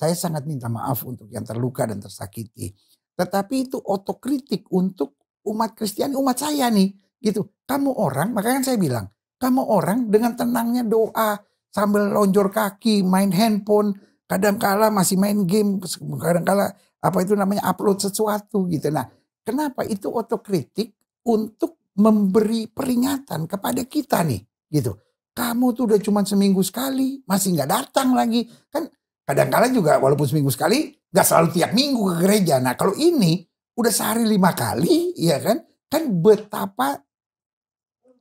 saya sangat minta maaf untuk yang terluka dan tersakiti. Tetapi itu otokritik untuk umat Kristiani, umat saya nih, gitu. Kamu orang, makanya saya bilang, kamu orang dengan tenangnya doa sambil lonjor kaki, main handphone, kadang-kala masih main game, kadang-kala apa itu namanya upload sesuatu gitu. Nah, kenapa itu otokritik untuk memberi peringatan kepada kita nih, gitu. Kamu tuh udah cuma seminggu sekali, masih nggak datang lagi. Kan kadang-kala juga walaupun seminggu sekali, nggak selalu tiap minggu ke gereja. Nah kalau ini udah sehari 5 kali, ya kan? Kan betapa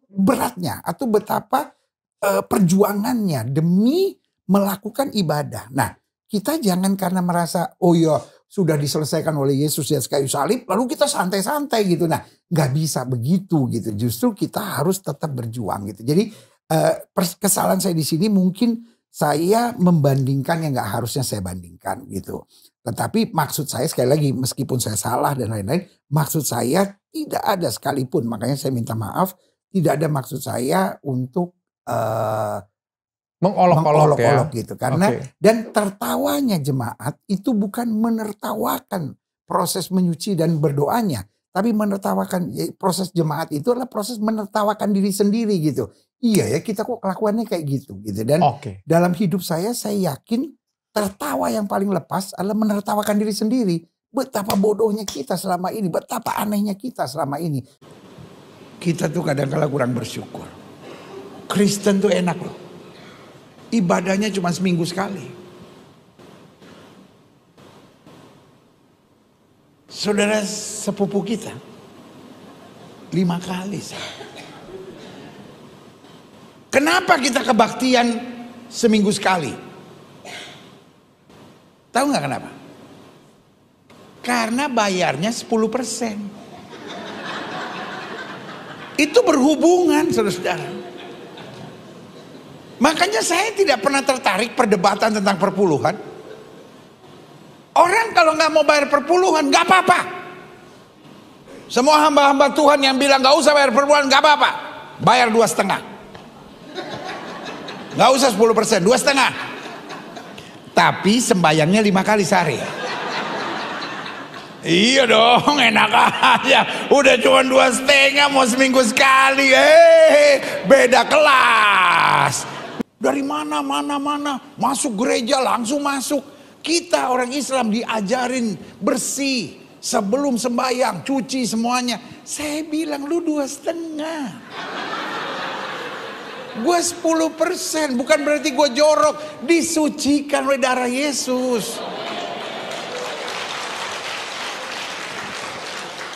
beratnya atau betapa perjuangannya demi melakukan ibadah. Nah kita jangan karena merasa, oh ya sudah diselesaikan oleh Yesus di atas kayu salib, lalu kita santai-santai gitu. Nah nggak bisa begitu gitu. Justru kita harus tetap berjuang gitu. Jadi kesalahan saya di sini mungkin saya membandingkan yang nggak harusnya saya bandingkan gitu. Tetapi maksud saya sekali lagi meskipun saya salah dan lain-lain, maksud saya tidak ada sekalipun, makanya saya minta maaf, tidak ada maksud saya untuk mengolok-olok gitu. Karena dan tertawanya jemaat itu bukan menertawakan proses menyuci dan berdoanya, tapi menertawakan proses jemaat itu adalah proses menertawakan diri sendiri gitu. Iya ya, kita kok kelakuannya kayak gitu. Dan dalam hidup saya yakin tertawa yang paling lepas adalah menertawakan diri sendiri. Betapa bodohnya kita selama ini, betapa anehnya kita selama ini. Kita tuh kadang-kala kurang bersyukur. Kristen tuh enak loh. Ibadahnya cuma seminggu sekali. Saudara sepupu kita 5 kali. Kenapa kita kebaktian seminggu sekali? Tahu nggak kenapa? Karena bayarnya 10%. Itu berhubungan saudara-saudara. Makanya saya tidak pernah tertarik perdebatan tentang perpuluhan. Orang kalau nggak mau bayar perpuluhan nggak apa-apa. Semua hamba-hamba Tuhan yang bilang nggak usah bayar perpuluhan nggak apa-apa. Bayar 2,5. Nggak usah 10%, 2,5. Tapi sembayangnya 5 kali sehari. Iya dong, enak aja. Udah cuma 2,5 mau seminggu sekali. Beda kelas. Dari mana masuk gereja langsung masuk. Kita orang Islam diajarin bersih sebelum sembayang, cuci semuanya. Saya bilang lu 2,5. Gue 10%, bukan berarti gue jorok. Disucikan oleh darah Yesus.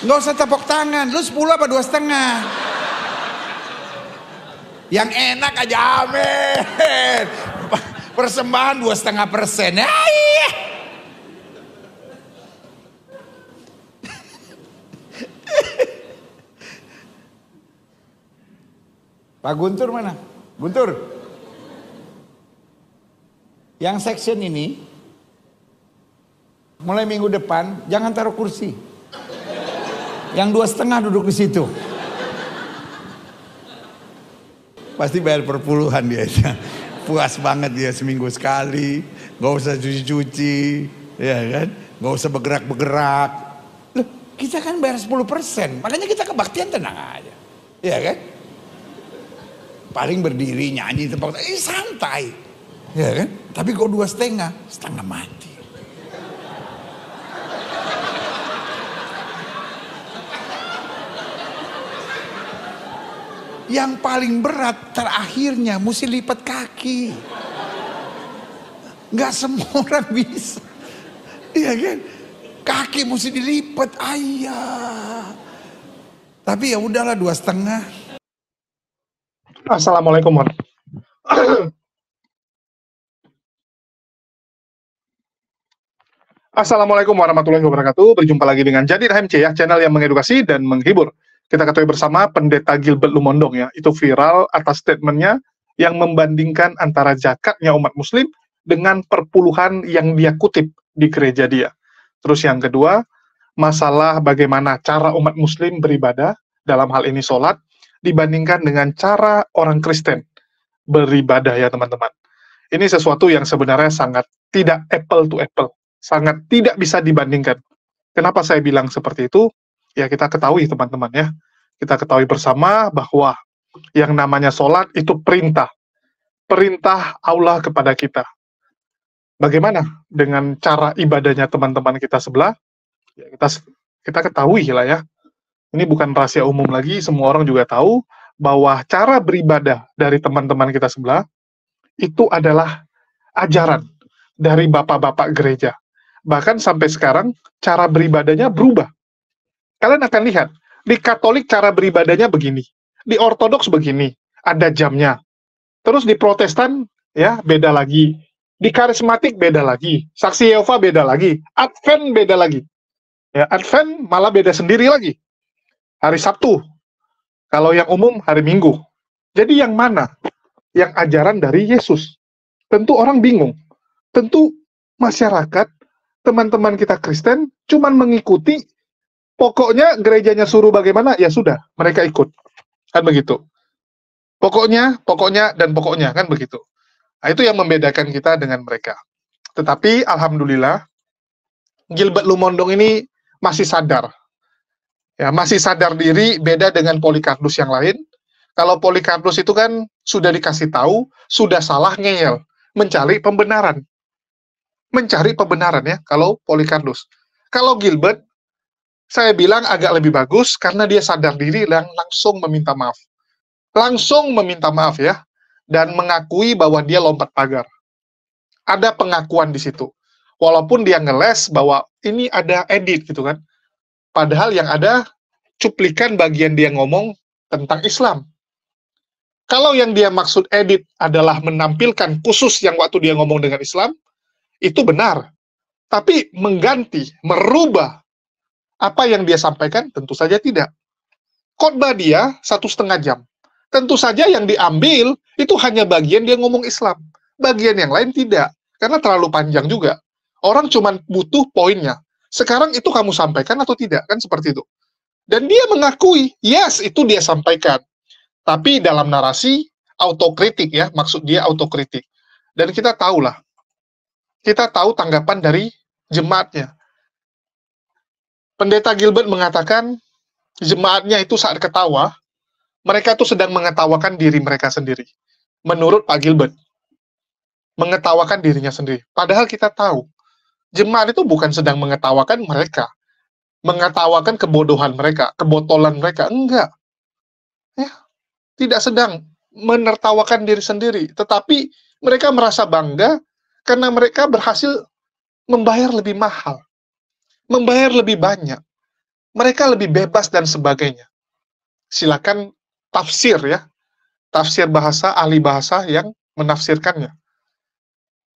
Gak usah tepuk tangan. Lu 10 apa 2,5? Yang enak aja, amin. Persembahan 2,5%. Iya. Pak Guntur mana? Guntur. Yang section ini mulai minggu depan jangan taruh kursi. Yang 2,5 duduk di situ. Pasti bayar perpuluhan dia. Puas banget dia seminggu sekali. Gak usah cuci-cuci. Ya kan? Gak usah bergerak-bergerak. Loh, kita kan bayar 10%. Makanya kita kebaktian tenang aja. Ya kan? Paling berdiri nyanyi tempat santai, ya kan? Tapi kok 2,5, setengah mati. Yang paling berat terakhirnya mesti lipat kaki. Nggak semua orang bisa, ya kan? Kaki mesti dilipat, ayah. Tapi ya udahlah 2,5. Assalamualaikum warahmatullahi Assalamualaikum warahmatullahi wabarakatuh. Berjumpa lagi dengan Jadi HMC ya, channel yang mengedukasi dan menghibur. Kita ketahui bersama Pendeta Gilbert Lumondong ya, itu viral atas statementnya yang membandingkan antara zakatnya umat muslim dengan perpuluhan yang dia kutip di gereja dia. Terus yang kedua, masalah bagaimana cara umat muslim beribadah, dalam hal ini sholat, dibandingkan dengan cara orang Kristen beribadah ya teman-teman. Ini sesuatu yang sebenarnya sangat tidak apple to apple, sangat tidak bisa dibandingkan. Kenapa saya bilang seperti itu? Ya kita ketahui teman-teman ya, kita ketahui bersama bahwa yang namanya sholat itu perintah Allah kepada kita. Bagaimana dengan cara ibadahnya teman-teman kita sebelah? Ya, kita ketahui lah ya. Ini bukan rahasia umum lagi, semua orang juga tahu bahwa cara beribadah dari teman-teman kita sebelah itu adalah ajaran dari bapak-bapak gereja. Bahkan sampai sekarang cara beribadahnya berubah. Kalian akan lihat, di Katolik cara beribadahnya begini, di Ortodoks begini, ada jamnya. Terus di Protestan ya beda lagi. Di Karismatik beda lagi, Saksi Yehova beda lagi, Advent beda lagi. Ya, Advent malah beda sendiri lagi. Hari Sabtu. Kalau yang umum hari Minggu. Jadi yang mana? Yang ajaran dari Yesus. Tentu orang bingung. Tentu masyarakat, teman-teman kita Kristen, cuman mengikuti, pokoknya gerejanya suruh bagaimana, ya sudah, mereka ikut. Kan begitu. Pokoknya, dan pokoknya, kan begitu. Nah, itu yang membedakan kita dengan mereka. Tetapi, alhamdulillah, Gilbert Lumondong ini masih sadar. Ya, masih sadar diri, beda dengan Polikarpus yang lain. Kalau Polikarpus itu kan sudah dikasih tahu, sudah salah ngeyel, mencari pembenaran. Mencari pembenaran ya, kalau Polikarpus. Kalau Gilbert, saya bilang agak lebih bagus, karena dia sadar diri dan langsung meminta maaf. Langsung meminta maaf ya, dan mengakui bahwa dia lompat pagar. Ada pengakuan di situ. Walaupun dia ngeles bahwa ini ada edit gitu kan. Padahal yang ada cuplikan bagian dia ngomong tentang Islam. Kalau yang dia maksud edit adalah menampilkan khusus yang waktu dia ngomong dengan Islam, itu benar. Tapi mengganti, merubah apa yang dia sampaikan, tentu saja tidak. Khotbah dia 1,5 jam. Tentu saja yang diambil itu hanya bagian dia ngomong Islam. Bagian yang lain tidak. Karena terlalu panjang juga. Orang cuma butuh poinnya. Sekarang itu kamu sampaikan atau tidak? Kan seperti itu. Dan dia mengakui, yes, itu dia sampaikan. Tapi dalam narasi, autokritik ya. Maksud dia autokritik. Dan kita tahulah. Kita tahu tanggapan dari jemaatnya. Pendeta Gilbert mengatakan, jemaatnya itu saat ketawa, mereka itu sedang mengetawakan diri mereka sendiri. Menurut Pak Gilbert. Mengetawakan dirinya sendiri. Padahal kita tahu, jemaat itu bukan sedang mengetawakan mereka. Mengetawakan kebodohan mereka, kebotolan mereka. Enggak. Ya, tidak sedang menertawakan diri sendiri. Tetapi mereka merasa bangga karena mereka berhasil membayar lebih mahal. Membayar lebih banyak. Mereka lebih bebas dan sebagainya. Silakan tafsir ya, tafsir bahasa, ahli bahasa yang menafsirkannya.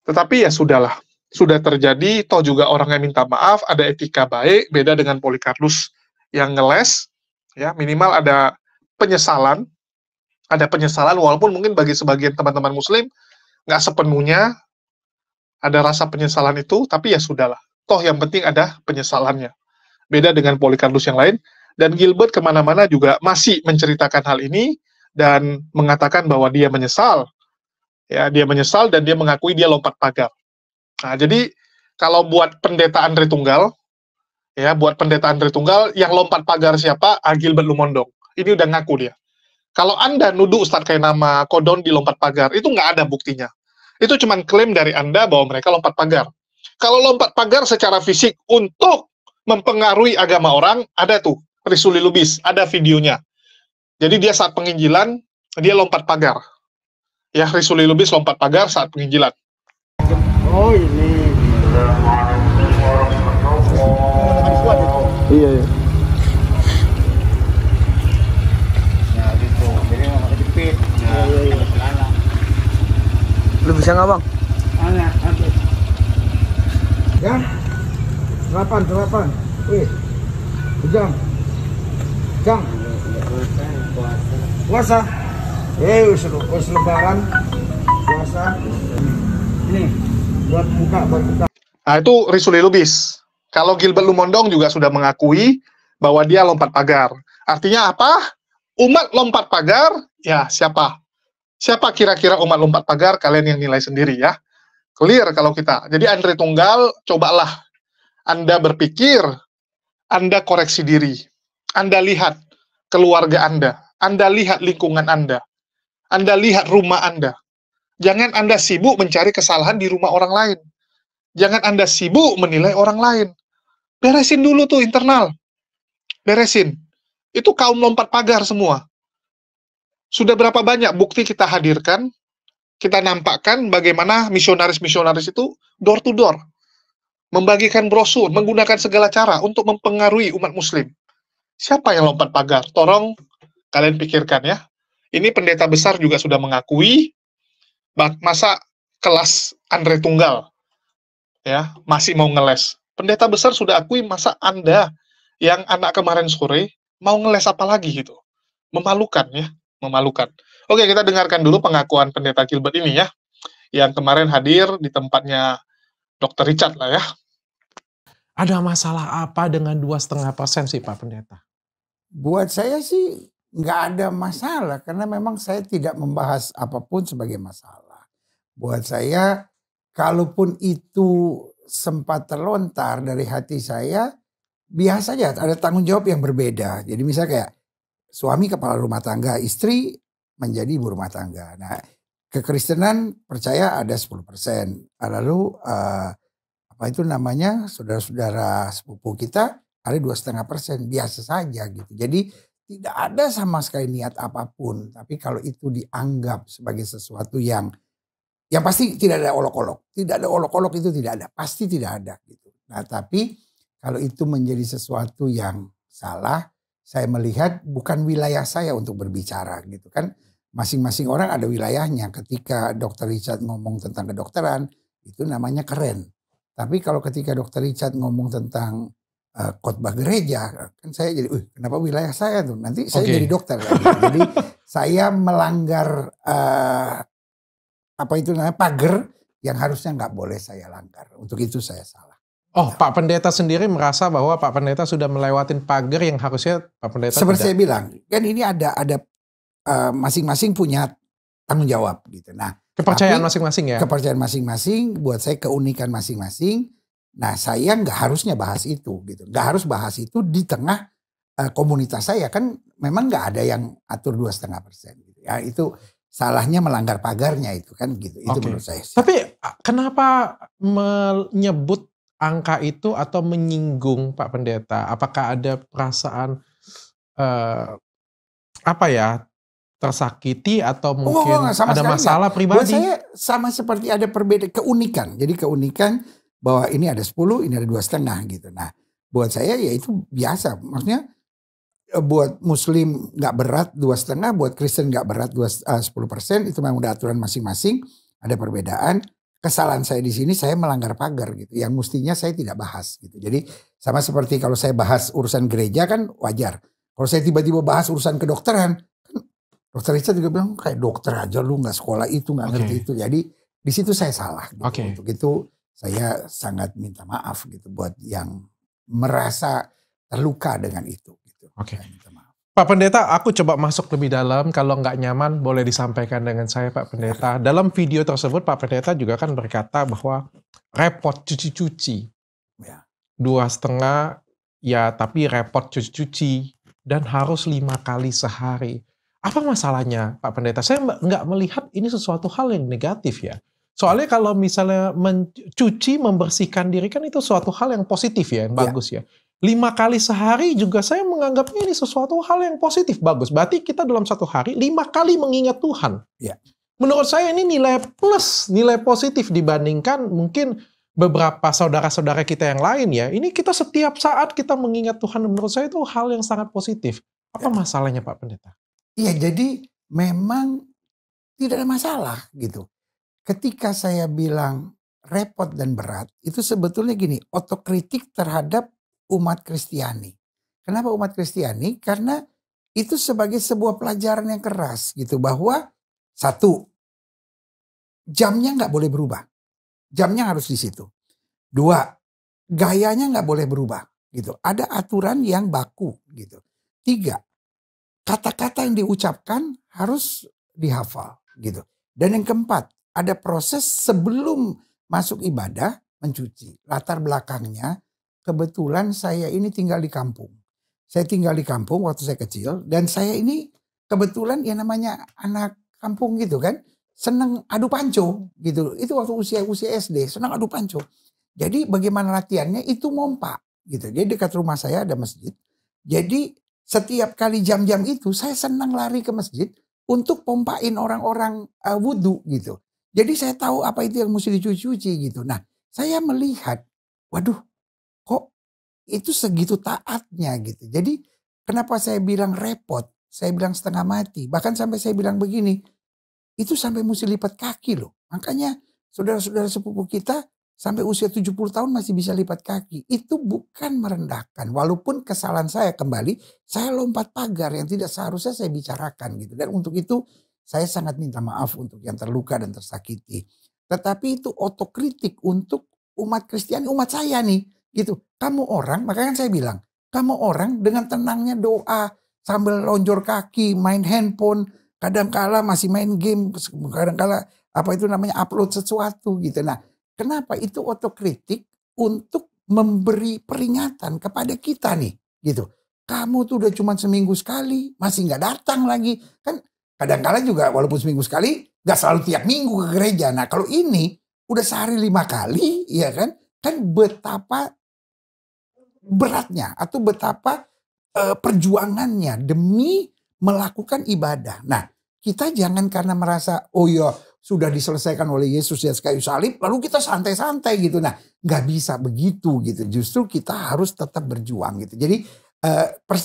Tetapi ya sudahlah, sudah terjadi, toh juga orang yang minta maaf, ada etika baik, beda dengan Polikarpus yang ngeles, ya minimal ada penyesalan walaupun mungkin bagi sebagian teman-teman Muslim nggak sepenuhnya ada rasa penyesalan itu, tapi ya sudahlah, toh yang penting ada penyesalannya. Beda dengan Polikarpus yang lain. Dan Gilbert kemana-mana juga masih menceritakan hal ini dan mengatakan bahwa dia menyesal. Ya, dia menyesal dan dia mengakui dia lompat pagar. Nah, jadi kalau buat pendeta Andre Tunggal, ya, buat pendeta Andre Tunggal yang lompat pagar siapa? Gilbert Lumondong. Ini udah ngaku dia. Kalau Anda nuduh Ustadz Kainama Kodon di lompat pagar, itu nggak ada buktinya. Itu cuma klaim dari Anda bahwa mereka lompat pagar. Kalau lompat pagar secara fisik untuk mempengaruhi agama orang, ada tuh. Risuli Lubis, ada videonya. Jadi dia saat penginjilan, dia lompat pagar. Ya, Risuli Lubis lompat pagar saat penginjilan. Oh ini. Iya. Nah gitu, jadi nggak pakai jepit. Iya. Lu bisa nggak bang? Ada. Ya, 8. Ujang. Puasa. Us lebaran. Puasa. Ini buat buka. Nah, itu Risuli Lubis. Kalau Gilbert Lumondong juga sudah mengakui bahwa dia lompat pagar. Artinya apa? Umat lompat pagar, ya siapa? Siapa kira-kira umat lompat pagar? Kalian yang nilai sendiri ya. Clear kalau kita. Jadi Andre Tunggal, cobalah Anda berpikir, Anda koreksi diri. Anda lihat keluarga Anda lihat lingkungan Anda lihat rumah Anda. Jangan Anda sibuk mencari kesalahan di rumah orang lain. Jangan Anda sibuk menilai orang lain. Beresin dulu tuh internal. Beresin. Itu kaum lompat pagar semua. Sudah berapa banyak bukti kita hadirkan, kita nampakkan bagaimana misionaris-misionaris itu door to door. Membagikan brosur, menggunakan segala cara untuk mempengaruhi umat muslim. Siapa yang lompat pagar? Tolong kalian pikirkan ya. Ini pendeta besar juga sudah mengakui, masa kelas Andre Tunggal ya masih mau ngeles. Pendeta besar sudah akui, masa Anda yang anak kemarin sore mau ngeles apa lagi gitu. Memalukan ya, memalukan. Oke, kita dengarkan dulu pengakuan pendeta Gilbert ini ya, yang kemarin hadir di tempatnya Dr. Richard lah ya. Ada masalah apa dengan 2,5% sih Pak Pendeta? Buat saya sih nggak ada masalah karena memang saya tidak membahas apapun sebagai masalah. Buat saya, kalaupun itu sempat terlontar dari hati saya, biasa aja ada tanggung jawab yang berbeda. Jadi misalnya kayak suami kepala rumah tangga, istri menjadi ibu rumah tangga. Nah, kekristenan percaya ada 10%. Lalu apa itu namanya, saudara-saudara sepupu kita ada 2,5%, biasa saja gitu. Jadi tidak ada sama sekali niat apapun. Tapi kalau itu dianggap sebagai sesuatu yang pasti tidak ada olok-olok. Tidak ada olok-olok, itu tidak ada. Pasti tidak ada gitu. Nah tapi kalau itu menjadi sesuatu yang salah, saya melihat bukan wilayah saya untuk berbicara gitu kan. Masing-masing orang ada wilayahnya. Ketika Dr. Richard ngomong tentang kedokteran, itu namanya keren. Tapi kalau ketika Dr. Richard ngomong tentang khotbah gereja, kan saya jadi, kenapa wilayah saya tuh? Nanti saya jadi dokter. Jadi saya melanggar apa itu namanya, pagar yang harusnya nggak boleh saya langgar. Untuk itu saya salah. Oh, ya. Pak Pendeta sendiri merasa bahwa Pak Pendeta sudah melewatin pagar yang harusnya Pak Pendeta seperti tidak. Saya bilang, kan ini ada masing-masing punya tanggung jawab gitu. Nah, kepercayaan masing-masing ya. Kepercayaan masing-masing, buat saya keunikan masing-masing. Nah, saya nggak harusnya bahas itu gitu. Nggak harus bahas itu di tengah komunitas saya, kan memang nggak ada yang atur 2,5%. Gitu. Ya, itu salahnya melanggar pagarnya itu kan gitu. Itu menurut saya. Tapi kenapa menyebut angka itu atau menyinggung Pak Pendeta? Apakah ada perasaan tersakiti atau mungkin ada masalah pribadi? Buat saya sama seperti ada perbedaan, keunikan. Jadi keunikan bahwa ini ada 10, ini ada 2,5 gitu. Nah, buat saya ya itu biasa. Maksudnya buat Muslim nggak berat 2,5, buat Kristen nggak berat 10%. Itu memang udah aturan masing-masing. Ada perbedaan. Kesalahan saya di sini, saya melanggar pagar gitu. Yang mestinya saya tidak bahas gitu. Jadi sama seperti kalau saya bahas urusan gereja kan wajar. Kalau saya tiba-tiba bahas urusan kedokteran, kan Dr. Richard juga bilang kayak dokter aja lu, nggak sekolah itu, nggak ngerti itu. Jadi di situ saya salah gitu. Untuk itu saya sangat minta maaf gitu buat yang merasa terluka dengan itu. Gitu. Saya minta maaf. Pak Pendeta, aku coba masuk lebih dalam. Kalau nggak nyaman boleh disampaikan dengan saya Pak Pendeta. Dalam video tersebut Pak Pendeta juga kan berkata bahwa repot cuci-cuci. Ya. 2,5 ya, tapi repot cuci-cuci dan harus 5 kali sehari. Apa masalahnya Pak Pendeta? Saya nggak melihat ini sesuatu hal yang negatif ya. Soalnya kalau misalnya mencuci, membersihkan diri kan itu suatu hal yang positif ya, yang bagus ya. 5 kali sehari juga saya menganggapnya ini sesuatu hal yang positif, bagus. Berarti kita dalam satu hari 5 kali mengingat Tuhan. Ya. Menurut saya ini nilai plus, nilai positif dibandingkan mungkin beberapa saudara-saudara kita yang lain ya. Ini kita setiap saat kita mengingat Tuhan, menurut saya itu hal yang sangat positif. Apa masalahnya Pak Pendeta? Iya, jadi memang tidak ada masalah gitu. Ketika saya bilang repot dan berat, itu sebetulnya gini, otokritik terhadap umat Kristiani. Kenapa umat Kristiani? Karena itu sebagai sebuah pelajaran yang keras gitu, bahwa satu, jamnya nggak boleh berubah. Jamnya harus di situ. 2, gayanya nggak boleh berubah gitu. Ada aturan yang baku gitu. 3, kata-kata yang diucapkan harus dihafal gitu. Dan yang keempat, ada proses sebelum masuk ibadah mencuci. Latar belakangnya, kebetulan saya ini tinggal di kampung. Saya tinggal di kampung waktu saya kecil, dan saya ini kebetulan ya namanya anak kampung gitu kan, seneng adu panco gitu. Itu waktu usia SD, senang adu panco. Jadi bagaimana latihannya itu mompa gitu. Jadi dekat rumah saya ada masjid. Jadi setiap kali jam-jam itu saya senang lari ke masjid untuk pompain orang-orang wudhu gitu. Jadi saya tahu apa itu yang mesti dicuci-cuci gitu. Nah, saya melihat, waduh, kok itu segitu taatnya gitu. Jadi kenapa saya bilang repot, saya bilang setengah mati. Bahkan sampai saya bilang begini, itu sampai mesti lipat kaki loh. Makanya saudara-saudara sepupu kita sampai usia 70 tahun masih bisa lipat kaki. Itu bukan merendahkan. Walaupun kesalahan saya kembali, saya lompat pagar yang tidak seharusnya saya bicarakan gitu. Dan untuk itu saya sangat minta maaf untuk yang terluka dan tersakiti. Tetapi itu otokritik untuk umat Kristiani, umat saya nih gitu. Kamu orang, makanya saya bilang, kamu orang dengan tenangnya doa sambil lonjor kaki, main handphone, kadangkala masih main game, kadangkala apa itu namanya upload sesuatu gitu. Nah, kenapa itu otokritik untuk memberi peringatan kepada kita nih gitu. Kamu tuh udah cuma seminggu sekali, masih nggak datang lagi. Kan kadang-kala juga walaupun seminggu sekali, nggak selalu tiap minggu ke gereja. Nah kalau ini udah sehari 5 kali, ya kan? Kan betapa beratnya atau betapa perjuangannya demi melakukan ibadah. Nah kita jangan karena merasa, oh ya sudah diselesaikan oleh Yesus di atas kayu salib, lalu kita santai-santai gitu. Nah nggak bisa begitu gitu. Justru kita harus tetap berjuang gitu. Jadi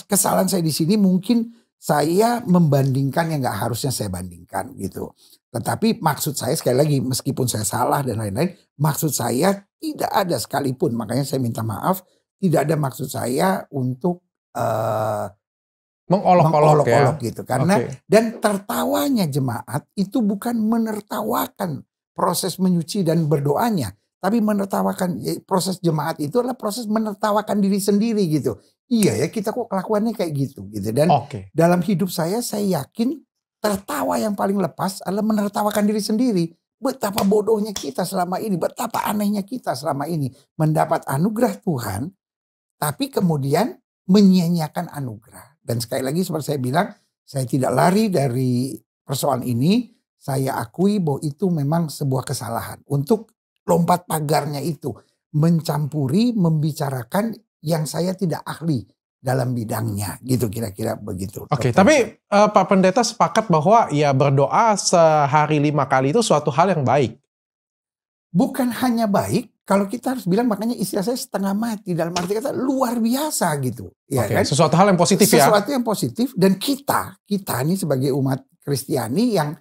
kesalahan saya di sini mungkin saya membandingkan yang nggak harusnya saya bandingkan gitu. Tetapi maksud saya sekali lagi meskipun saya salah dan lain-lain, maksud saya tidak ada sekalipun. Makanya saya minta maaf, tidak ada maksud saya untuk mengolok-olok gitu. Karena dan tertawanya jemaat itu bukan menertawakan proses menyuci dan berdoanya. Tapi menertawakan proses jemaat itu adalah proses menertawakan diri sendiri gitu. Iya ya kita kok kelakuannya kayak gitu. Dan dalam hidup saya yakin tertawa yang paling lepas adalah menertawakan diri sendiri. Betapa bodohnya kita selama ini. Betapa anehnya kita selama ini. Mendapat anugerah Tuhan. Tapi kemudian menyia-nyiakan anugerah. Dan sekali lagi seperti saya bilang. Saya tidak lari dari persoalan ini. Saya akui bahwa itu memang sebuah kesalahan. Untuk lompat pagarnya itu mencampuri, membicarakan yang saya tidak ahli dalam bidangnya, gitu kira-kira begitu. Tapi Pak Pendeta sepakat bahwa ya berdoa sehari 5 kali itu suatu hal yang baik. Bukan hanya baik, kalau kita harus bilang makanya istilah saya setengah mati dalam arti kata luar biasa gitu. Ya kan? Sesuatu hal yang positif ya. Sesuatu yang positif dan kita ini sebagai umat Kristiani yang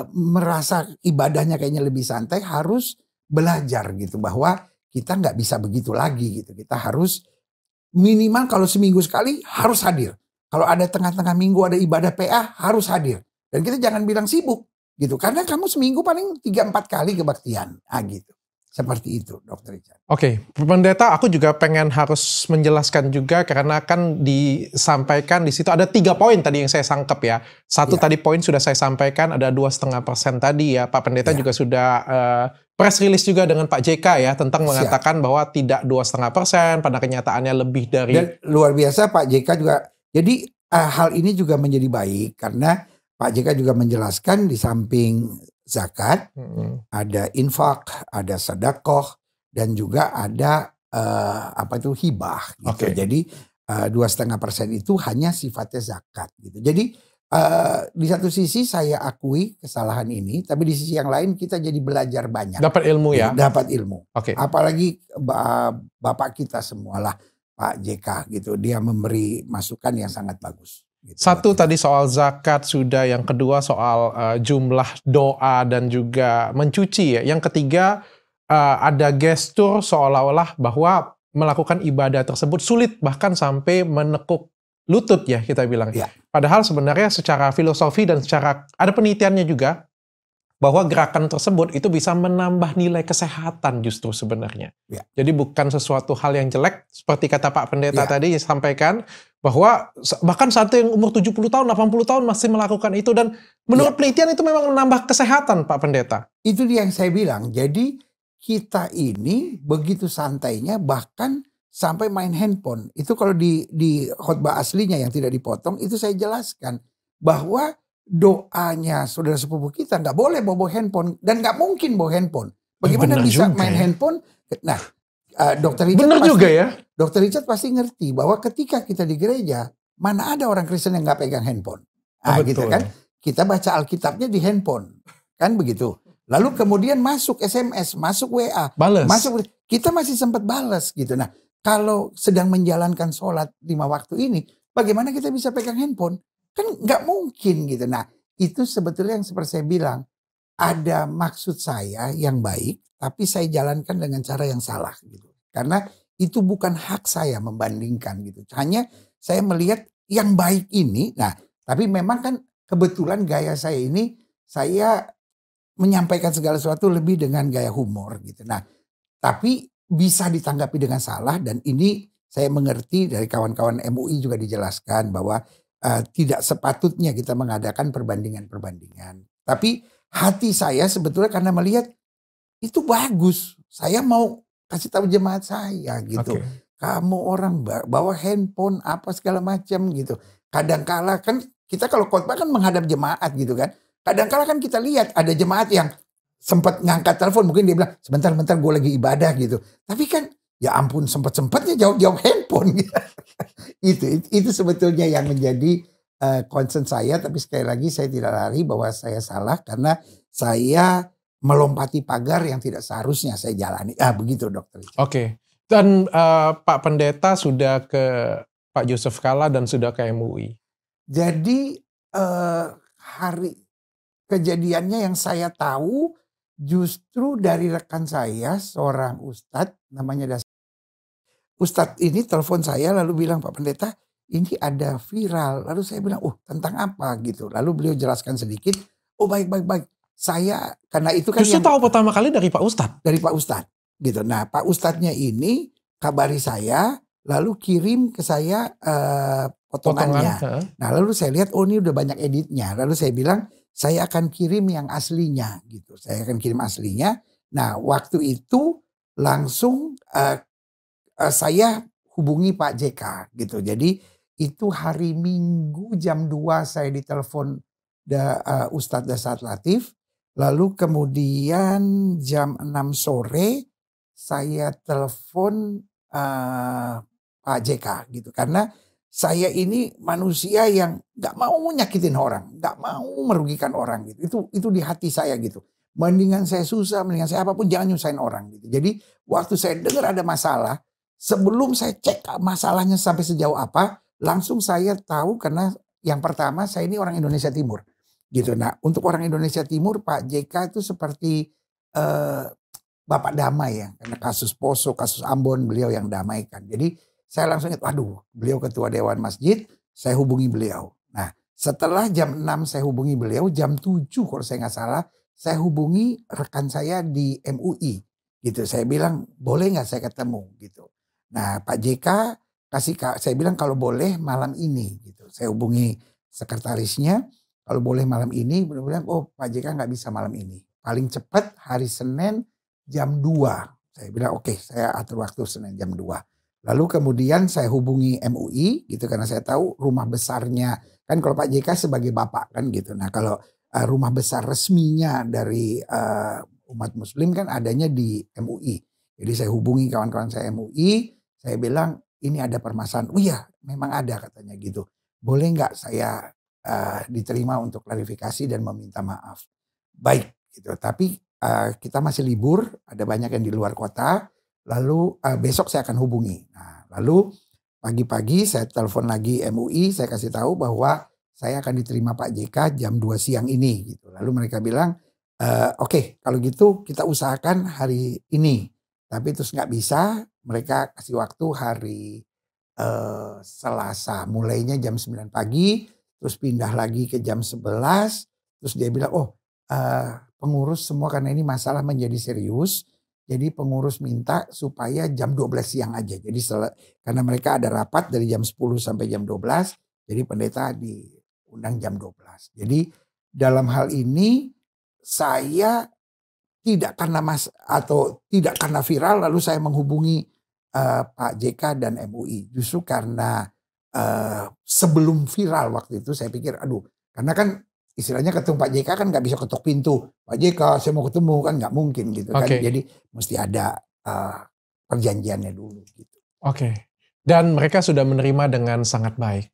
merasa ibadahnya kayaknya lebih santai harus belajar gitu bahwa kita nggak bisa begitu lagi gitu. Kita harus minimal kalau seminggu sekali harus hadir. Kalau ada tengah-tengah minggu ada ibadah PA harus hadir. Dan kita jangan bilang sibuk gitu. Karena kamu seminggu paling 3-4 kali kebaktian. Gitu. Seperti itu Dr. Richard. Pendeta aku juga pengen harus menjelaskan juga karena kan disampaikan di situ ada 3 poin tadi yang saya sangkep ya. Satu tadi poin sudah saya sampaikan ada 2,5% tadi ya. Pak Pendeta juga sudah press release juga dengan Pak JK ya tentang mengatakan bahwa tidak 2,5% pada kenyataannya lebih dari. Dan luar biasa Pak JK juga. Jadi hal ini juga menjadi baik karena Pak JK juga menjelaskan di samping zakat, ada infak, ada sedekah, dan juga ada hibah. Gitu. Jadi 2,5% itu hanya sifatnya zakat. Gitu. Jadi di satu sisi saya akui kesalahan ini, tapi di sisi yang lain kita jadi belajar banyak. Dapat ilmu ya. Dapat ilmu. Apalagi bapak kita semualah Pak JK gitu, dia memberi masukan yang sangat bagus. Gitu. Satu tadi soal zakat sudah, yang kedua soal jumlah doa dan juga mencuci ya. Yang ketiga ada gestur seolah-olah bahwa melakukan ibadah tersebut sulit bahkan sampai menekuk lutut ya kita bilang. Padahal sebenarnya secara filosofi dan secara ada penelitiannya juga bahwa gerakan tersebut itu bisa menambah nilai kesehatan justru sebenarnya. Ya. Jadi bukan sesuatu hal yang jelek, seperti kata Pak Pendeta Ya. tadi sampaikan, bahwa bahkan satu yang umur 70 tahun, 80 tahun masih melakukan itu, dan menurut penelitian itu memang menambah kesehatan, Pak Pendeta. Itu dia yang saya bilang. Jadi kita ini begitu santainya, bahkan sampai main handphone. Itu kalau di khotbah aslinya yang tidak dipotong, itu saya jelaskan bahwa doanya saudara sepupu kita nggak boleh bawa handphone, dan nggak mungkin bawa handphone. Bagaimana Benar bisa juga main ya. handphone? Nah, Dokter Richard Benar pasti, juga ya. Dokter Richard pasti ngerti bahwa ketika kita di gereja, mana ada orang Kristen yang nggak pegang handphone. Gitu Betul. kan? Kita baca Alkitabnya di handphone, kan begitu. Lalu kemudian masuk SMS, masuk WA, Bales. kita masih sempat balas gitu. Nah, kalau sedang menjalankan sholat 5 waktu ini, bagaimana kita bisa pegang handphone? Kan nggak mungkin gitu. Nah, itu sebetulnya yang seperti saya bilang, ada maksud saya yang baik, tapi saya jalankan dengan cara yang salah gitu. Karena itu bukan hak saya membandingkan gitu. Hanya saya melihat yang baik ini. Nah, tapi memang kan kebetulan gaya saya ini, saya menyampaikan segala sesuatu lebih dengan gaya humor gitu. Nah, tapi bisa ditanggapi dengan salah, dan ini saya mengerti dari kawan-kawan MUI juga dijelaskan bahwa tidak sepatutnya kita mengadakan perbandingan-perbandingan. Tapi hati saya sebetulnya karena melihat itu bagus. Saya mau kasih tahu jemaat saya gitu. Kamu orang bawa handphone apa segala macam gitu. Kadangkala kan kita kalau khotbah kan menghadap jemaat gitu kan. Kadangkala kan kita lihat ada jemaat yang sempat ngangkat telepon, mungkin dia bilang sebentar gue lagi ibadah gitu. Tapi kan ya ampun, sempat-sempatnya jawab handphone gitu. itu sebetulnya yang menjadi concern saya. Tapi sekali lagi saya tidak lari bahwa saya salah karena saya melompati pagar yang tidak seharusnya saya jalani. Begitu dokter. Oke. Dan Pak Pendeta sudah ke Pak Yusuf Kalla dan sudah ke MUI. Jadi hari kejadiannya yang saya tahu justru dari rekan saya, seorang ustadz namanya Ustadz ini telepon saya lalu bilang, Pak Pendeta ini ada viral. Lalu saya bilang, tentang apa gitu. Lalu beliau jelaskan sedikit. Baik. Saya karena itu kan justru tahu pertama kali dari Pak Ustadz. Dari Pak Ustadz gitu. Nah, Pak Ustadznya ini kabari saya lalu kirim ke saya potongannya. Nah, lalu saya lihat ini udah banyak editnya. Lalu saya bilang saya akan kirim yang aslinya gitu. Saya akan kirim aslinya. Nah, waktu itu langsung saya hubungi Pak JK gitu. Jadi itu hari Minggu jam 2 saya ditelepon Ustadz Dasar Latif. Lalu kemudian jam 6 sore saya telepon Pak JK gitu. Karena saya ini manusia yang gak mau nyakitin orang, gak mau merugikan orang gitu. Itu di hati saya gitu. Mendingan saya susah, mendingan saya apapun, jangan nyusahin orang gitu. Jadi waktu saya dengar ada masalah, sebelum saya cek masalahnya sampai sejauh apa, langsung saya tahu karena yang pertama saya ini orang Indonesia Timur. Gitu. Nah, untuk orang Indonesia Timur Pak JK itu seperti Bapak damai ya, karena kasus Poso, kasus Ambon beliau yang damaikan. Jadi saya langsung ingat, beliau ketua Dewan Masjid, saya hubungi beliau. Nah, setelah jam 6 saya hubungi beliau, jam 7 kalau saya nggak salah, saya hubungi rekan saya di MUI. Gitu, saya bilang boleh nggak saya ketemu gitu. Nah, Pak JK saya bilang kalau boleh malam ini gitu. Saya hubungi sekretarisnya. Kalau boleh malam ini, benar-benar Pak JK nggak bisa malam ini. Paling cepat hari Senin jam 2. Saya bilang oke, saya atur waktu Senin jam 2. Lalu kemudian saya hubungi MUI gitu karena saya tahu rumah besarnya. Kan kalau Pak JK sebagai bapak kan gitu. Nah kalau rumah besar resminya dari umat muslim kan adanya di MUI. Jadi saya hubungi kawan-kawan saya MUI. Saya bilang ini ada permasalahan. Iya memang ada katanya gitu. Boleh nggak saya diterima untuk klarifikasi dan meminta maaf. Baik gitu. Tapi kita masih libur, ada banyak yang di luar kota. Lalu besok saya akan hubungi. Nah, lalu pagi-pagi saya telepon lagi MUI, saya kasih tahu bahwa saya akan diterima Pak JK jam 2 siang ini gitu. Lalu mereka bilang oke, kalau gitu kita usahakan hari ini. Tapi terus nggak bisa, mereka kasih waktu hari Selasa. Mulainya jam 9 pagi. Terus pindah lagi ke jam 11, terus dia bilang pengurus semua karena ini masalah menjadi serius. Jadi pengurus minta supaya jam 12 siang aja. Jadi karena mereka ada rapat dari jam 10 sampai jam 12. Jadi pendeta diundang jam 12. Jadi dalam hal ini saya tidak karena viral lalu saya menghubungi Pak JK dan MUI. Justru karena sebelum viral waktu itu saya pikir karena kan istilahnya ketemu Pak JK kan nggak bisa ketok pintu. Pak JK saya mau ketemu kan nggak mungkin gitu kan. Jadi mesti ada perjanjiannya dulu gitu. Oke. Dan mereka sudah menerima dengan sangat baik.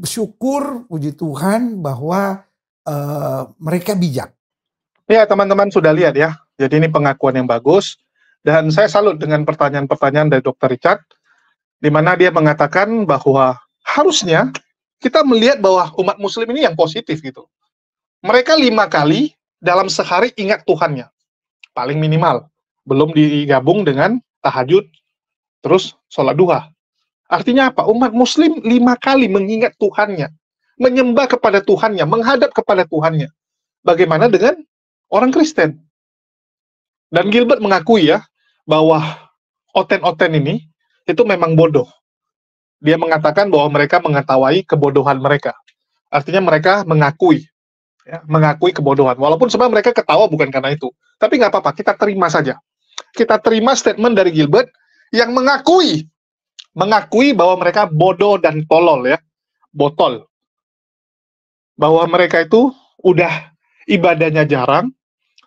Syukur puji Tuhan bahwa mereka bijak. Ya teman-teman sudah lihat ya. Jadi ini pengakuan yang bagus. Dan saya salut dengan pertanyaan-pertanyaan dari Dr. Richard. Di mana dia mengatakan bahwa harusnya kita melihat bahwa umat muslim ini yang positif gitu. Mereka 5 kali dalam sehari ingat Tuhannya. Paling minimal. Belum digabung dengan tahajud, terus sholat duha. Artinya apa? Umat muslim 5 kali mengingat Tuhannya. Menyembah kepada Tuhannya, menghadap kepada Tuhannya. Bagaimana dengan orang Kristen? Dan Gilbert mengakui ya, bahwa oten-oten ini itu memang bodoh. Dia mengatakan bahwa mereka mengetahui kebodohan mereka. Artinya mereka mengakui kebodohan. Walaupun sebenarnya mereka ketawa bukan karena itu. Tapi nggak apa-apa, kita terima saja. Kita terima statement dari Gilbert yang mengakui bahwa mereka bodoh dan tolol ya. Botol. Bahwa mereka itu udah ibadahnya jarang,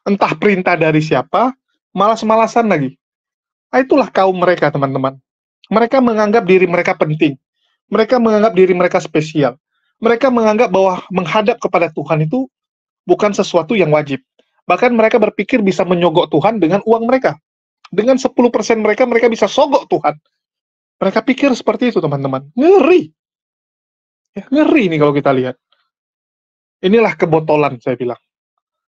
entah perintah dari siapa, malas-malasan lagi. Nah, itulah kaum mereka, teman-teman. Mereka menganggap diri mereka penting. Mereka menganggap diri mereka spesial. Mereka menganggap bahwa menghadap kepada Tuhan itu bukan sesuatu yang wajib. Bahkan mereka berpikir bisa menyogok Tuhan dengan uang mereka. Dengan 10% mereka bisa sogok Tuhan. Mereka pikir seperti itu, teman-teman. Ngeri. Ya, ngeri ini kalau kita lihat. Inilah kebotolan, saya bilang.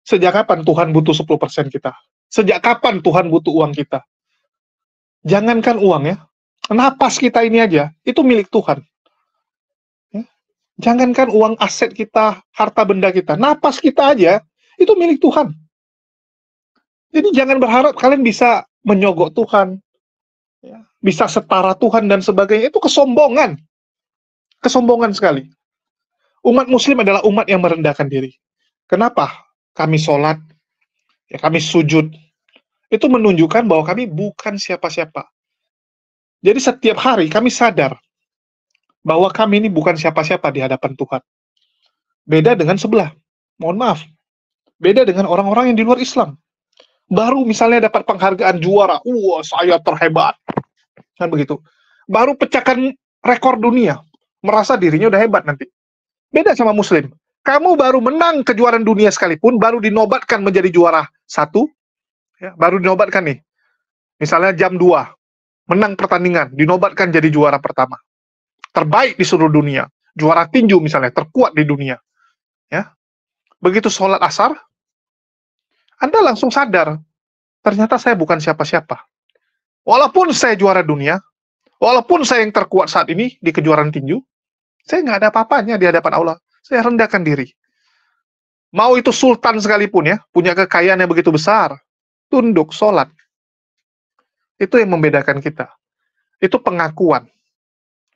Sejak kapan Tuhan butuh 10% kita? Sejak kapan Tuhan butuh uang kita? Jangankan uang ya. Napas kita ini aja, itu milik Tuhan. Ya. Jangankan uang aset kita, harta benda kita. Napas kita aja, itu milik Tuhan. Jadi jangan berharap kalian bisa menyogok Tuhan. Ya. Bisa setara Tuhan dan sebagainya. Itu kesombongan. Kesombongan sekali. Umat muslim adalah umat yang merendahkan diri. Kenapa? Kami sholat, ya kami sujud. Itu menunjukkan bahwa kami bukan siapa-siapa. Jadi setiap hari kami sadar bahwa kami ini bukan siapa-siapa di hadapan Tuhan. Beda dengan sebelah. Mohon maaf. Beda dengan orang-orang yang di luar Islam. Baru misalnya dapat penghargaan juara. Wah, saya terhebat. Kan begitu. Baru pecahkan rekor dunia. Merasa dirinya udah hebat nanti. Beda sama Muslim. Kamu baru menang kejuaraan dunia sekalipun, baru dinobatkan menjadi juara 1. Ya, baru dinobatkan nih. Misalnya jam 2. Menang pertandingan, dinobatkan jadi juara pertama. Terbaik di seluruh dunia. Juara tinju misalnya, terkuat di dunia. Ya. Begitu sholat asar, Anda langsung sadar, ternyata saya bukan siapa-siapa. Walaupun saya juara dunia, walaupun saya yang terkuat saat ini di kejuaraan tinju, saya nggak ada apa-apanya di hadapan Allah. Saya rendahkan diri. Mau itu sultan sekalipun ya, punya kekayaan yang begitu besar, tunduk, sholat. Itu yang membedakan kita. Itu pengakuan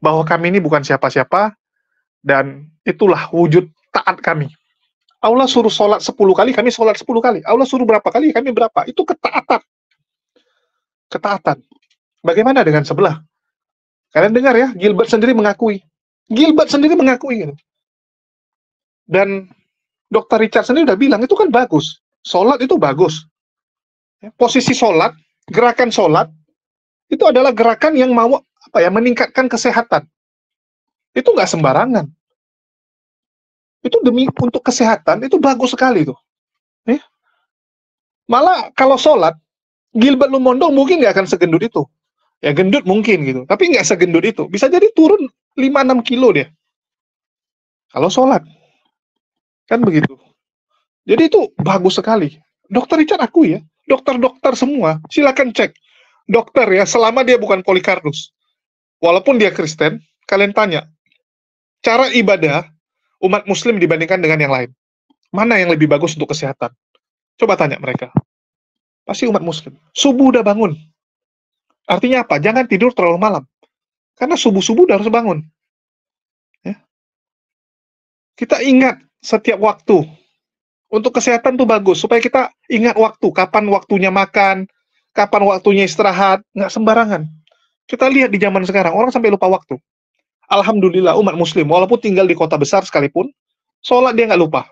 bahwa kami ini bukan siapa-siapa, dan itulah wujud taat kami. Allah suruh sholat 10 kali, kami sholat 10 kali. Allah suruh berapa kali, kami berapa. Itu ketaatan. Ketaatan. Bagaimana dengan sebelah? Kalian dengar ya, Gilbert sendiri mengakui. Gilbert sendiri mengakui. Gitu. Dan Dr. Richard sendiri udah bilang, itu kan bagus. Sholat itu bagus. Posisi sholat, gerakan sholat, itu adalah gerakan yang mau meningkatkan kesehatan. Itu nggak sembarangan. Itu demi untuk kesehatan, itu bagus sekali tuh. Ya. Malah kalau sholat, Gilbert Lumondo mungkin nggak akan segendut itu. Ya gendut mungkin gitu, tapi nggak segendut itu. Bisa jadi turun 5-6 kilo dia. Kalau sholat. Kan begitu. Jadi itu bagus sekali. Dr. Richard akui ya. Dokter-dokter semua, silakan cek. Dokter ya, selama dia bukan Polikarpus. Walaupun dia Kristen, kalian tanya. Cara ibadah umat muslim dibandingkan dengan yang lain. Mana yang lebih bagus untuk kesehatan? Coba tanya mereka. Pasti umat muslim. Subuh udah bangun. Artinya apa? Jangan tidur terlalu malam. Karena subuh-subuh udah harus bangun. Ya. Kita ingat setiap waktu. Untuk kesehatan tuh bagus. Supaya kita ingat waktu. Kapan waktunya makan. Kapan waktunya istirahat. Nggak sembarangan. Kita lihat di zaman sekarang. Orang sampai lupa waktu. Alhamdulillah umat muslim. Walaupun tinggal di kota besar sekalipun. Sholat dia nggak lupa.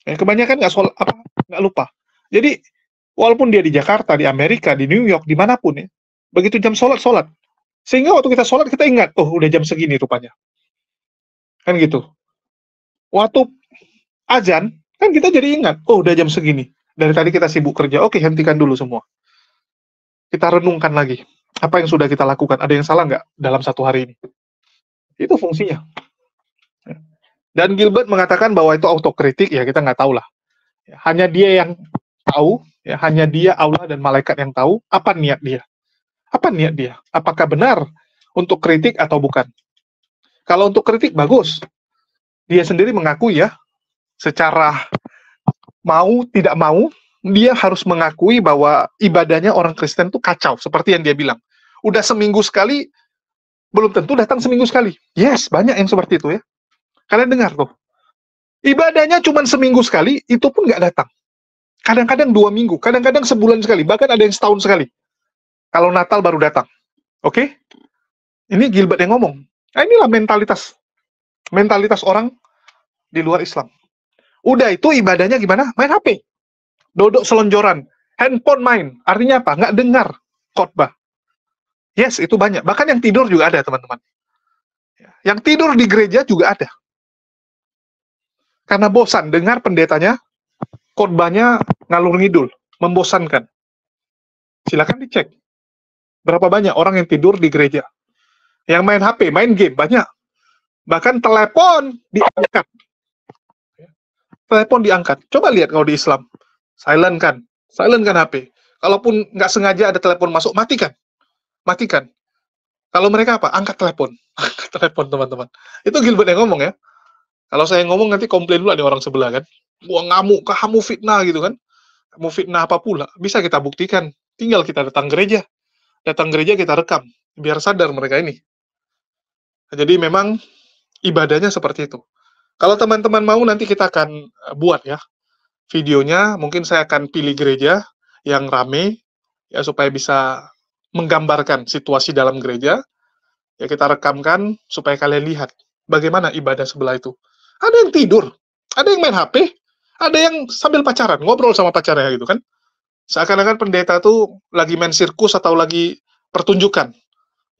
Ya, kebanyakan nggak lupa. Jadi, walaupun dia di Jakarta, di Amerika, di New York, dimanapun ya. Begitu jam sholat. Sehingga waktu kita sholat, kita ingat. Oh, udah jam segini rupanya. Kan gitu. Waktu azan, kan kita jadi ingat, oh udah jam segini. Dari tadi kita sibuk kerja, oke hentikan dulu semua. Kita renungkan lagi, apa yang sudah kita lakukan, ada yang salah nggak dalam satu hari ini. Itu fungsinya. Dan Gilbert mengatakan bahwa itu autokritik, ya kita nggak tahu lah. Hanya dia yang tahu, ya hanya dia, Allah dan malaikat yang tahu, apa niat dia. Apa niat dia? Apakah benar untuk kritik atau bukan? Kalau untuk kritik, bagus. Dia sendiri mengakui ya, secara mau tidak mau, dia harus mengakui bahwa ibadahnya orang Kristen itu kacau, seperti yang dia bilang. Udah seminggu sekali, belum tentu datang seminggu sekali. Yes, banyak yang seperti itu ya. Kalian dengar tuh. Ibadahnya cuma seminggu sekali, itu pun nggak datang. Kadang-kadang 2 minggu, kadang-kadang sebulan sekali, bahkan ada yang setahun sekali. Kalau Natal baru datang. Oke? Ini Gilbert yang ngomong. Nah, inilah mentalitas orang di luar Islam. Udah itu ibadahnya gimana? Main HP. Duduk selonjoran. Handphone main. Artinya apa? Nggak dengar khotbah. Yes, itu banyak. Bahkan yang tidur juga ada, teman-teman. Yang tidur di gereja juga ada. Karena bosan dengar pendetanya, khotbahnya ngalur ngidul, membosankan. Silakan dicek. Berapa banyak orang yang tidur di gereja. Yang main HP, main game, banyak. Bahkan telepon diangkat. Telepon diangkat. Coba lihat kalau di Islam. Silent kan HP. Kalaupun nggak sengaja ada telepon masuk, matikan. Kalau mereka apa? Angkat telepon. Angkat telepon, teman-teman. Itu Gilbert yang ngomong ya. Kalau saya ngomong nanti komplain dulu ada orang sebelah kan. Gua ngamuk, kamu fitnah gitu kan. Kamu fitnah apa pula? Bisa kita buktikan. Tinggal kita datang gereja kita rekam. Biar sadar mereka ini. Jadi memang ibadahnya seperti itu. Kalau teman-teman mau nanti kita akan buat ya videonya, mungkin saya akan pilih gereja yang rame ya supaya bisa menggambarkan situasi dalam gereja. Ya kita rekamkan supaya kalian lihat bagaimana ibadah sebelah itu. Ada yang tidur, ada yang main HP, ada yang sambil pacaran, ngobrol sama pacarnya gitu kan. Seakan-akan pendeta tuh lagi main sirkus atau lagi pertunjukan.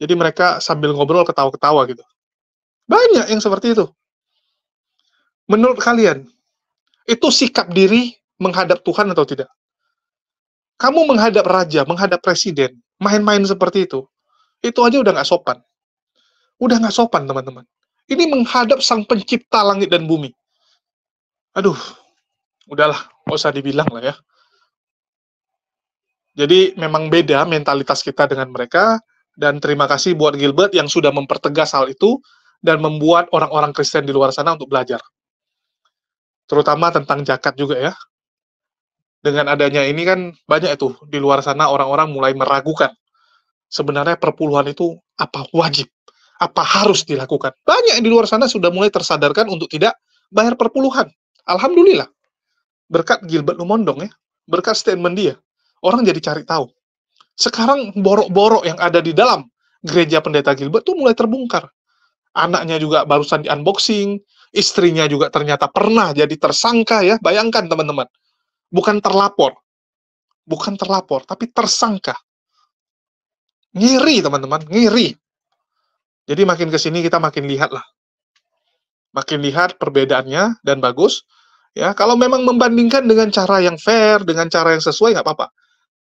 Jadi mereka sambil ngobrol ketawa-ketawa gitu. Banyak yang seperti itu. Menurut kalian, itu sikap diri menghadap Tuhan atau tidak? Kamu menghadap raja, menghadap presiden, main-main seperti itu aja udah nggak sopan. Udah nggak sopan, teman-teman. Ini menghadap sang pencipta langit dan bumi. Aduh, udahlah, nggak usah dibilang lah ya. Jadi memang beda mentalitas kita dengan mereka, dan terima kasih buat Gilbert yang sudah mempertegas hal itu, dan membuat orang-orang Kristen di luar sana untuk belajar. Terutama tentang zakat juga ya. Dengan adanya ini kan banyak itu di luar sana orang-orang mulai meragukan. Sebenarnya perpuluhan itu apa wajib? Apa harus dilakukan? Banyak yang di luar sana sudah mulai tersadarkan untuk tidak bayar perpuluhan. Alhamdulillah. Berkat Gilbert Lumondong ya. Berkat statement dia. Orang jadi cari tahu. Sekarang borok-borok yang ada di dalam gereja pendeta Gilbert tuh mulai terbongkar. Anaknya juga barusan di-unboxing, istrinya juga ternyata pernah jadi tersangka ya. Bayangkan teman-teman. Bukan terlapor, tapi tersangka. Ngiri teman-teman, ngiri. Jadi makin kesini kita makin lihat lah. Makin lihat perbedaannya dan bagus. Ya, kalau memang membandingkan dengan cara yang fair, dengan cara yang sesuai, nggak apa-apa.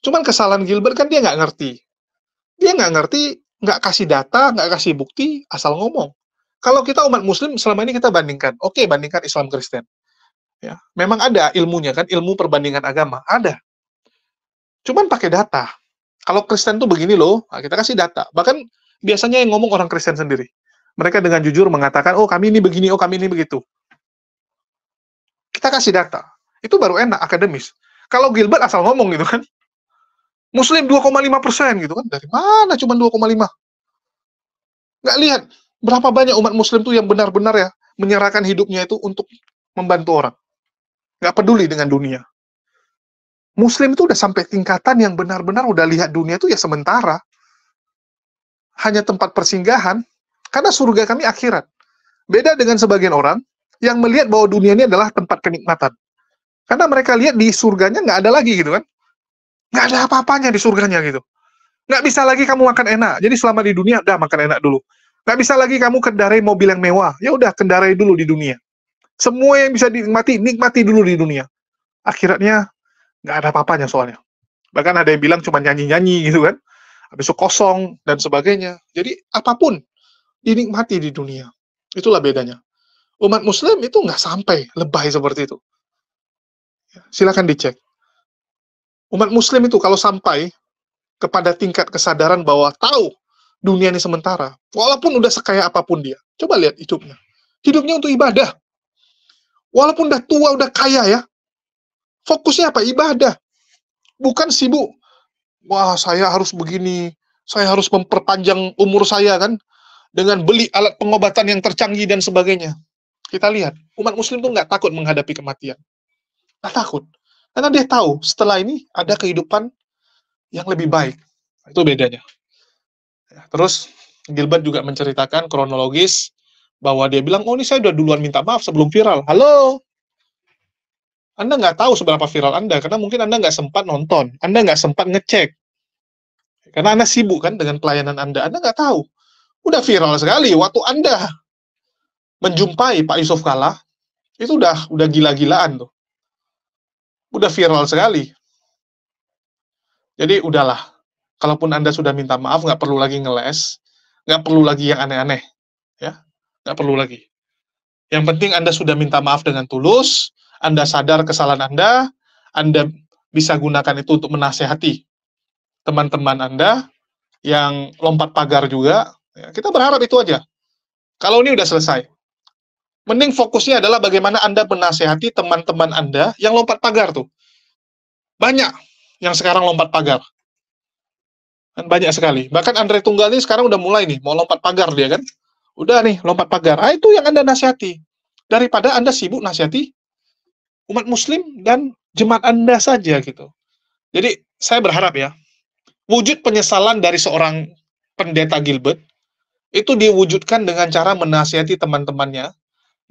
Cuman kesalahan Gilbert kan dia nggak ngerti. Dia nggak ngerti, nggak kasih data, nggak kasih bukti, asal ngomong. Kalau kita umat muslim, selama ini kita bandingkan. Oke, bandingkan Islam Kristen. Ya, memang ada ilmunya kan, ilmu perbandingan agama. Ada. Cuman pakai data. Kalau Kristen tuh begini loh, nah kita kasih data. Bahkan biasanya yang ngomong orang Kristen sendiri. Mereka dengan jujur mengatakan, oh kami ini begini, oh kami ini begitu. Kita kasih data. Itu baru enak, akademis. Kalau Gilbert asal ngomong gitu kan. Muslim 2,5% gitu kan. Dari mana cuma 2,5? Nggak lihat berapa banyak umat Muslim tuh yang benar-benar ya menyerahkan hidupnya itu untuk membantu orang. Nggak peduli dengan dunia. Muslim itu udah sampai tingkatan yang benar-benar udah lihat dunia itu ya sementara. Hanya tempat persinggahan. Karena surga kami akhirat. Beda dengan sebagian orang yang melihat bahwa dunia ini adalah tempat kenikmatan. Karena mereka lihat di surganya nggak ada lagi gitu kan. Nggak ada apa-apanya di surganya gitu. Nggak bisa lagi kamu makan enak. Jadi selama di dunia, udah makan enak dulu. Nggak bisa lagi kamu kendarai mobil yang mewah. Ya udah, kendarai dulu di dunia. Semua yang bisa dinikmati, nikmati dulu di dunia. Akhiratnya, nggak ada apa-apanya soalnya. Bahkan ada yang bilang cuma nyanyi-nyanyi gitu kan. Habis itu kosong, dan sebagainya. Jadi, apapun dinikmati di dunia. Itulah bedanya. Umat Muslim itu nggak sampai lebay seperti itu. Silakan dicek. Umat Muslim itu kalau sampai kepada tingkat kesadaran bahwa tahu dunia ini sementara, walaupun udah sekaya apapun dia, coba lihat hidupnya. Hidupnya untuk ibadah. Walaupun udah tua, udah kaya ya, fokusnya apa? Ibadah. Bukan sibuk, wah saya harus begini, saya harus memperpanjang umur saya kan, dengan beli alat pengobatan yang tercanggih dan sebagainya. Kita lihat, umat Muslim tuh nggak takut menghadapi kematian. Nggak takut. Karena dia tahu, setelah ini ada kehidupan yang lebih baik. Itu bedanya. Ya, terus, Gilbert juga menceritakan kronologis bahwa dia bilang, oh ini saya udah duluan minta maaf sebelum viral. Halo? Anda nggak tahu seberapa viral Anda, karena mungkin Anda nggak sempat nonton. Anda nggak sempat ngecek. Karena Anda sibuk kan dengan pelayanan Anda nggak tahu. Udah viral sekali. Waktu Anda menjumpai Pak Yusuf Kalla, itu udah gila-gilaan tuh. Udah viral sekali. Jadi udahlah. Kalaupun Anda sudah minta maaf, nggak perlu lagi ngeles, nggak perlu lagi yang aneh-aneh. Ya, nggak perlu lagi. Yang penting Anda sudah minta maaf dengan tulus, Anda sadar kesalahan Anda bisa gunakan itu untuk menasehati teman-teman Anda yang lompat pagar juga. Ya, kita berharap itu aja. Kalau ini udah selesai, mending fokusnya adalah bagaimana Anda menasehati teman-teman Anda yang lompat pagar tuh. Banyak yang sekarang lompat pagar. Dan banyak sekali. Bahkan Andre Tunggal ini sekarang udah mulai nih, mau lompat pagar dia kan. Udah nih, lompat pagar. Itu yang Anda nasihati. Daripada Anda sibuk nasihati umat Muslim dan jemaat Anda saja gitu. Jadi, saya berharap ya, wujud penyesalan dari seorang pendeta Gilbert, itu diwujudkan dengan cara menasihati teman-temannya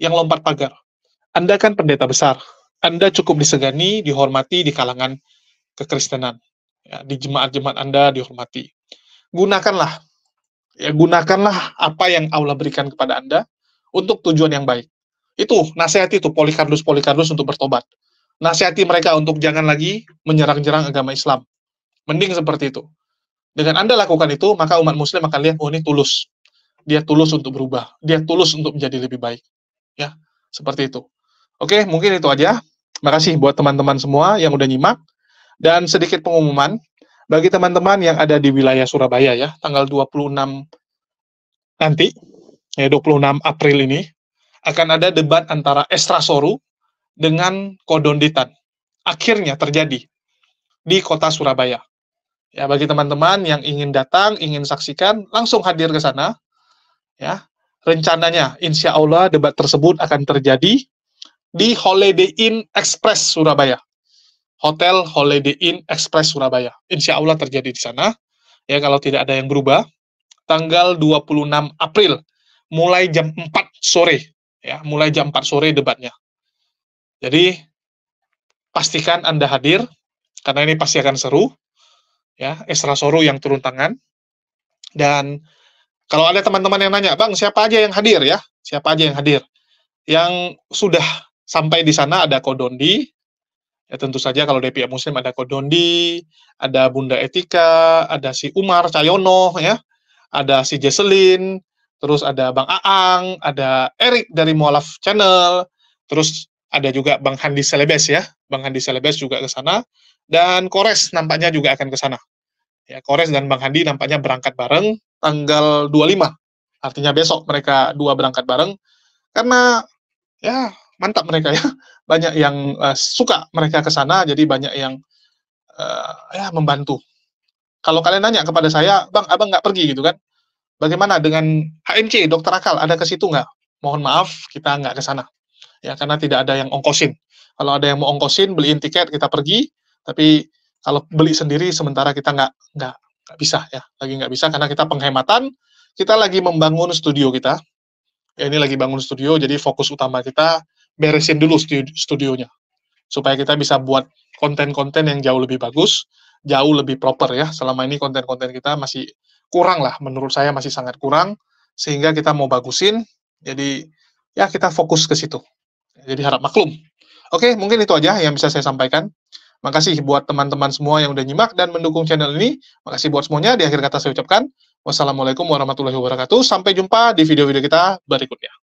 yang lompat pagar. Anda kan pendeta besar. Anda cukup disegani, dihormati di kalangan kekristenan. Ya, di jemaat-jemaat Anda dihormati. Gunakanlah apa yang Allah berikan kepada Anda untuk tujuan yang baik. Itu, nasihati itu Polikarpus untuk bertobat. Nasihati mereka untuk jangan lagi menyerang-nyerang agama Islam. Mending seperti itu. Dengan Anda lakukan itu, maka umat Muslim akan lihat, oh ini tulus. Dia tulus untuk berubah. Dia tulus untuk menjadi lebih baik. Ya, seperti itu. Oke, mungkin itu aja. Makasih buat teman-teman semua yang udah nyimak. Dan sedikit pengumuman, bagi teman-teman yang ada di wilayah Surabaya ya, tanggal 26 nanti, ya 26 April ini, akan ada debat antara Esra Soru dengan Kodonditan. Akhirnya terjadi di kota Surabaya. Ya, bagi teman-teman yang ingin datang, ingin saksikan, langsung hadir ke sana. Ya, rencananya, insya Allah debat tersebut akan terjadi di Holiday Inn Express Surabaya. Hotel Holiday Inn Express Surabaya. Insya Allah terjadi di sana. Ya, kalau tidak ada yang berubah. Tanggal 26 April. Mulai jam 4 sore. Ya, mulai jam 4 sore debatnya. Jadi, pastikan Anda hadir. Karena ini pasti akan seru. Ya, Esra Soru yang turun tangan. Dan kalau ada teman-teman yang nanya, Bang, siapa aja yang hadir ya? Siapa aja yang hadir? Yang sudah sampai di sana ada Kodondi. Ya tentu saja kalau dari pihak Muslim ada Kodondi, ada Bunda Etika, ada si Umar Cayono, ya, ada si Jesselin, terus ada Bang Aang, ada Erik dari Mualaf Channel, terus ada juga Bang Handi Selebes ya, Bang Handi Selebes juga ke sana, dan Kores nampaknya juga akan ke sana. Ya, Kores dan Bang Handi nampaknya berangkat bareng tanggal 25, artinya besok mereka dua berangkat bareng, karena ya mantap mereka ya. Banyak yang suka mereka ke sana, jadi banyak yang ya membantu. Kalau kalian nanya kepada saya, Bang, abang nggak pergi gitu kan? Bagaimana dengan HMC, Dokter Akal, ada ke situ nggak? Mohon maaf, kita nggak ke sana. Ya, karena tidak ada yang ongkosin. Kalau ada yang mau ongkosin, beliin tiket, kita pergi. Tapi kalau beli sendiri, sementara kita nggak bisa ya. Lagi nggak bisa karena kita penghematan. Kita lagi membangun studio kita. Ya, ini lagi bangun studio, jadi fokus utama kita beresin dulu studionya. Supaya kita bisa buat konten-konten yang jauh lebih bagus, jauh lebih proper ya. Selama ini konten-konten kita masih kurang lah, menurut saya masih sangat kurang, sehingga kita mau bagusin, jadi ya kita fokus ke situ. Jadi harap maklum. Oke, mungkin itu aja yang bisa saya sampaikan. Makasih buat teman-teman semua yang udah nyimak dan mendukung channel ini. Makasih buat semuanya. Di akhir kata saya ucapkan, wassalamualaikum warahmatullahi wabarakatuh. Sampai jumpa di video-video kita berikutnya.